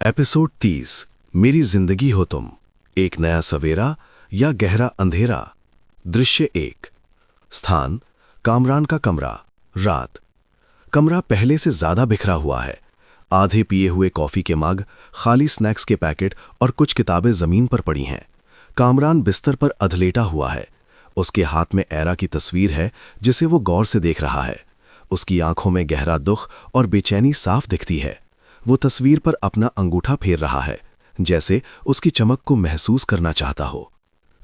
Episode 30। मेरी जिंदगी हो तुम। एक नया सवेरा या गहरा अंधेरा। दृश्य 1। स्थान कामरान का कमरा। रात। कमरा पहले से ज्यादा बिखरा हुआ है। आधे पिए हुए कॉफी के मग, खाली स्नैक्स के पैकेट और कुछ किताबें जमीन पर पड़ी हैं। कामरान बिस्तर पर अधलेटा हुआ है। उसके हाथ में एरा की तस्वीर है जिसे वो गौर से देख रहा है। उसकी आंखों में गहरा दुख और बेचैनी साफ दिखती है। वो तस्वीर पर अपना अंगूठा फेर रहा है, जैसे उसकी चमक को महसूस करना चाहता हो।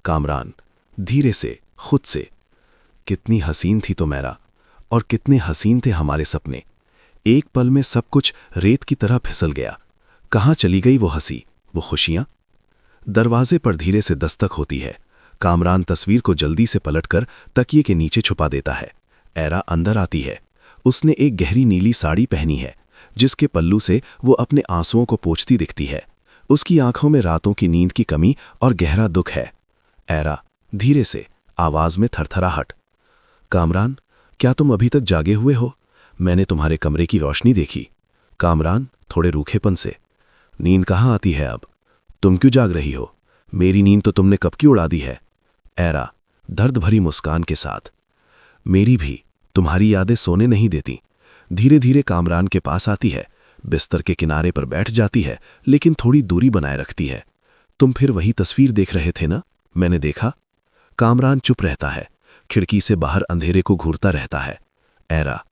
कामरान धीरे से खुद से, कितनी हसीन थी तो मेरा, और कितने हसीन थे हमारे सपने। एक पल में सब कुछ रेत की तरह फिसल गया। कहाँ चली गई वो हंसी, वो खुशियां? दरवाजे पर धीरे से दस्तक होती है। कामरान तस्वीर को जल्दी से पलटकर तकिए के नीचे छुपा देता है। एरा अंदर आती है। उसने एक गहरी नीली साड़ी पहनी है, जिसके पल्लू से वो अपने आंसुओं को पोंछती दिखती है। उसकी आंखों में रातों की नींद की कमी और गहरा दुख है। एरा धीरे से, आवाज में थरथराहट। कामरान, क्या तुम अभी तक जागे हुए हो? मैंने तुम्हारे कमरे की रोशनी देखी। कामरान थोड़े रूखेपन से, नींद कहाँ आती है अब? तुम क्यों जाग रही हो? मेरी नींद तो तुमने कब की उड़ा दी है। एरा दर्द भरी मुस्कान के साथ, मेरी भी। तुम्हारी यादें सोने नहीं देती। धीरे धीरे कामरान के पास आती है, बिस्तर के किनारे पर बैठ जाती है, लेकिन थोड़ी दूरी बनाए रखती है। तुम फिर वही तस्वीर देख रहे थे ना? मैंने देखा। कामरान चुप रहता है, खिड़की से बाहर अंधेरे को घूरता रहता है। एरा,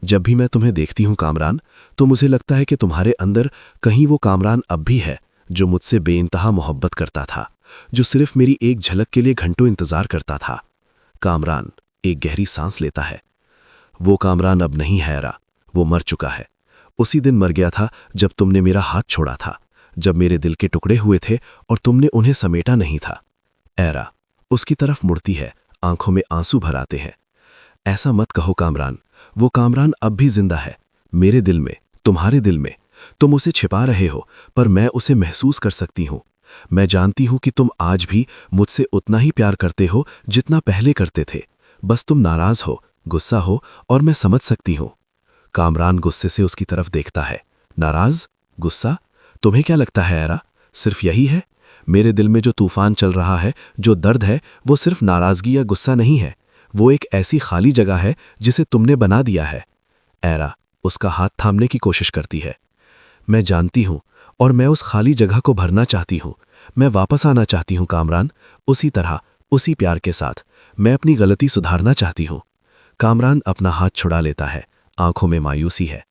जब भी मैं तुम्हें देखती हूं कामरान, तो मुझे लगता है कि तुम्हारे अंदर कहीं वो कामरान अब भी है जो मुझसे बेइंतहा मोहब्बत करता था, जो सिर्फ मेरी एक झलक के लिए घंटों इंतजार करता था। कामरान एक गहरी सांस लेता है। वो कामरान अब नहीं है एरा, वो मर चुका है। उसी दिन मर गया था जब तुमने मेरा हाथ छोड़ा था, जब मेरे दिल के टुकड़े हुए थे और तुमने उन्हें समेटा नहीं था। एरा उसकी तरफ मुड़ती है, आंखों में आंसू भर आते हैं। ऐसा मत कहो कामरान, वो कामरान अब भी जिंदा है, मेरे दिल में, तुम्हारे दिल में। तुम उसे छिपा रहे हो, पर मैं उसे महसूस कर सकती हूं। मैं जानती हूं कि तुम आज भी मुझसे उतना ही प्यार करते हो जितना पहले करते थे। बस तुम नाराज हो, गुस्सा हो, और मैं समझ सकती हूं। कामरान गुस्से से उसकी तरफ देखता है। नाराज? गुस्सा? तुम्हें क्या लगता है एरा, सिर्फ यही है? मेरे दिल में जो तूफान चल रहा है, जो दर्द है, वो सिर्फ नाराजगी या गुस्सा नहीं है। वो एक ऐसी खाली जगह है जिसे तुमने बना दिया है। एरा उसका हाथ थामने की कोशिश करती है। मैं जानती हूं, और मैं उस खाली जगह को भरना चाहती हूं। मैं वापस आना चाहती हूं कामरान, उसी तरह, उसी प्यार के साथ। मैं अपनी गलती सुधारना चाहती हूं। कामरान अपना हाथ छुड़ा लेता है, आंखों में मायूसी है।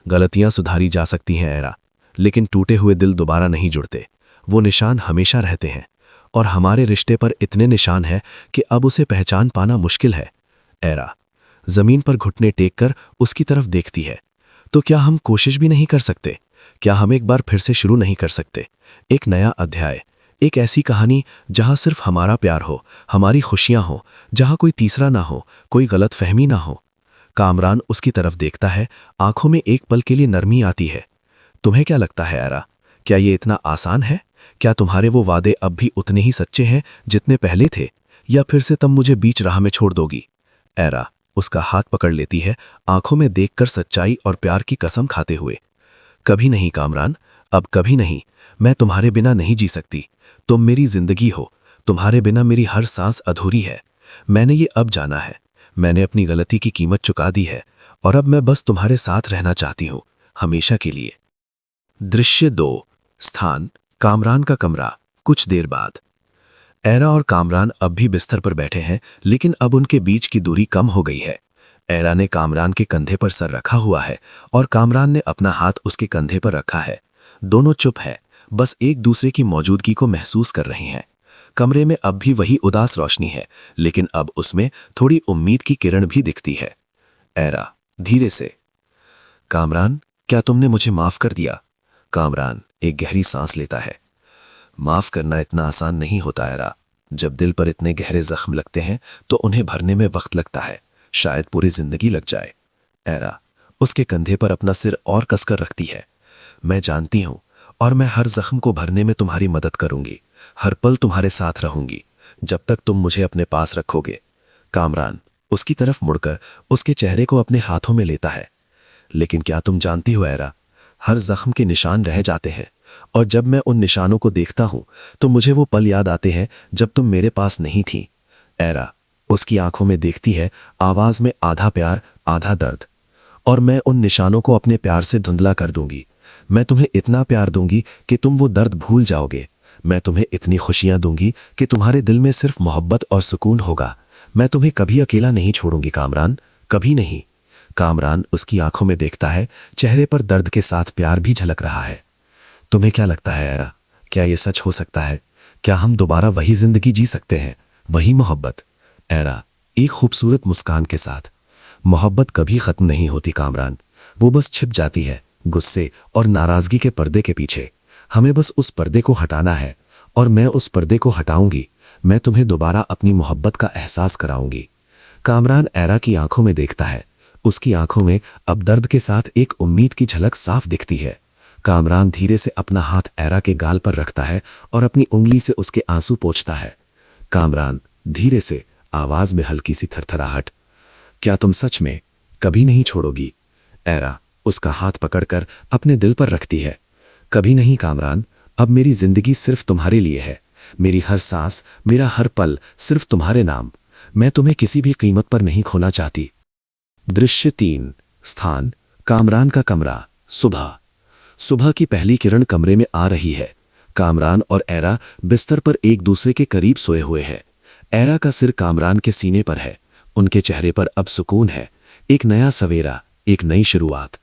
गलतियां सुधारी जा सकती हैं एरा, लेकिन टूटे हुए दिल दोबारा नहीं जुड़ते। वो निशान हमेशा रहते हैं, और हमारे रिश्ते पर इतने निशान हैं कि अब उसे पहचान पाना मुश्किल है। एरा जमीन पर घुटने टेक कर उसकी तरफ देखती है। तो क्या हम कोशिश भी नहीं कर सकते? क्या हम एक बार फिर से शुरू नहीं कर सकते? एक नया अध्याय, एक ऐसी कहानी जहां सिर्फ हमारा प्यार हो, हमारी खुशियां हो, जहां कोई तीसरा ना हो, कोई गलत फहमी ना हो। कामरान उसकी तरफ देखता है, आंखों में एक पल के लिए नरमी आती है। तुम्हें क्या लगता है एरा, क्या ये इतना आसान है? क्या तुम्हारे वो वादे अब भी उतने ही सच्चे हैं जितने पहले थे, या फिर से तुम मुझे बीच राह में छोड़ दोगी? एरा उसका हाथ पकड़ लेती है, आंखों में देखकर सच्चाई और प्यार की कसम खाते हुए। कभी नहीं कामरान, अब कभी नहीं। मैं तुम्हारे बिना नहीं जी सकती। तुम मेरी जिंदगी हो, तुम्हारे बिना मेरी हर सांस अधूरी है। मैंने ये अब जाना है। मैंने अपनी गलती की कीमत चुका दी है, और अब मैं बस तुम्हारे साथ रहना चाहती हूँ, हमेशा के लिए। दृश्य 2। स्थान कामरान का कमरा। कुछ देर बाद एरा और कामरान अब भी बिस्तर पर बैठे हैं, लेकिन अब उनके बीच की दूरी कम हो गई है। एरा ने कामरान के कंधे पर सर रखा हुआ है, और कामरान ने अपना हाथ उसके कंधे पर रखा है। दोनों चुप हैं, बस एक दूसरे की मौजूदगी को महसूस कर रहे हैं। कमरे में अब भी वही उदास रोशनी है, लेकिन अब उसमें थोड़ी उम्मीद की किरण भी दिखती है। एरा धीरे से, कामरान, क्या तुमने मुझे माफ कर दिया? कामरान एक गहरी सांस लेता है। माफ करना इतना आसान नहीं होता एरा। जब दिल पर इतने गहरे जख्म लगते हैं तो उन्हें भरने में वक्त लगता है, शायद पूरी जिंदगी लग जाए। एरा उसके कंधे पर अपना सिर और कसकर रखती है। मैं जानती हूं, और मैं हर जख्म को भरने में तुम्हारी मदद करूंगी, हर पल तुम्हारे साथ रहूंगी, जब तक तुम मुझे अपने पास रखोगे। कामरान उसकी तरफ मुड़कर उसके चेहरे को अपने हाथों में लेता है। लेकिन क्या तुम जानती हो एरा, हर जख्म के निशान रह जाते हैं, और जब मैं उन निशानों को देखता हूं तो मुझे वो पल याद आते हैं जब तुम मेरे पास नहीं थी। एरा उसकी आंखों में देखती है, आवाज में आधा प्यार आधा दर्द। और मैं उन निशानों को अपने प्यार से धुंधला कर दूंगी। मैं तुम्हें इतना प्यार दूंगी कि तुम वो दर्द भूल जाओगे। मैं तुम्हें इतनी खुशियां दूंगी कि तुम्हारे दिल में सिर्फ मोहब्बत और सुकून होगा। मैं तुम्हें कभी अकेला नहीं छोड़ूंगी कामरान, कभी नहीं। कामरान उसकी आंखों में देखता है, चेहरे पर दर्द के साथ प्यार भी झलक रहा है। तुम्हें क्या लगता है एरा, क्या ये सच हो सकता है? क्या हम दोबारा वही जिंदगी जी सकते हैं, वही मोहब्बत? एरा एक खूबसूरत मुस्कान के साथ, मोहब्बत कभी खत्म नहीं होती कामरान, वो बस छिप जाती है गुस्से और नाराजगी के पर्दे के पीछे। हमें बस उस पर्दे को हटाना है, और मैं उस पर्दे को हटाऊंगी। मैं तुम्हें दोबारा अपनी मोहब्बत का एहसास कराऊंगी। कामरान एरा की आंखों में देखता है। उसकी आंखों में अब दर्द के साथ एक उम्मीद की झलक साफ दिखती है। कामरान धीरे से अपना हाथ एरा के गाल पर रखता है और अपनी उंगली से उसके आंसू पोंछता है। कामरान धीरे से, आवाज में हल्की सी थरथराहट, क्या तुम सच में कभी नहीं छोड़ोगी? एरा उसका हाथ पकड़कर अपने दिल पर रखती है। कभी नहीं कामरान, अब मेरी जिंदगी सिर्फ तुम्हारे लिए है। मेरी हर सांस, मेरा हर पल सिर्फ तुम्हारे नाम। मैं तुम्हें किसी भी कीमत पर नहीं खोना चाहती। दृश्य 3। स्थान कामरान का कमरा। सुबह। सुबह की पहली किरण कमरे में आ रही है। कामरान और एरा बिस्तर पर एक दूसरे के करीब सोए हुए हैं। एरा का सिर कामरान के सीने पर है। उनके चेहरे पर अब सुकून है, एक नया सवेरा, एक नई शुरुआत।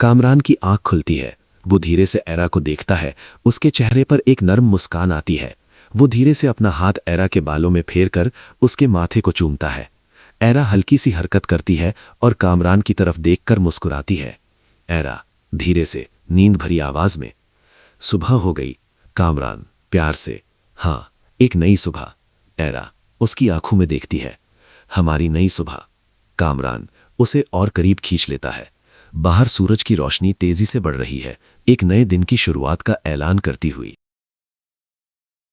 कामरान की आंख खुलती है। वो धीरे से एरा को देखता है। उसके चेहरे पर एक नर्म मुस्कान आती है। वो धीरे से अपना हाथ एरा के बालों में फेरकर उसके माथे को चूमता है। एरा हल्की सी हरकत करती है और कामरान की तरफ देखकर मुस्कुराती है। एरा धीरे से, नींद भरी आवाज में, सुबह हो गई। कामरान प्यार से, हाँ, एक नई सुबह। एरा उसकी आंखों में देखती है। हमारी नई सुबह। कामरान उसे और करीब खींच लेता है। बाहर सूरज की रोशनी तेजी से बढ़ रही है, एक नए दिन की शुरुआत का ऐलान करती हुई।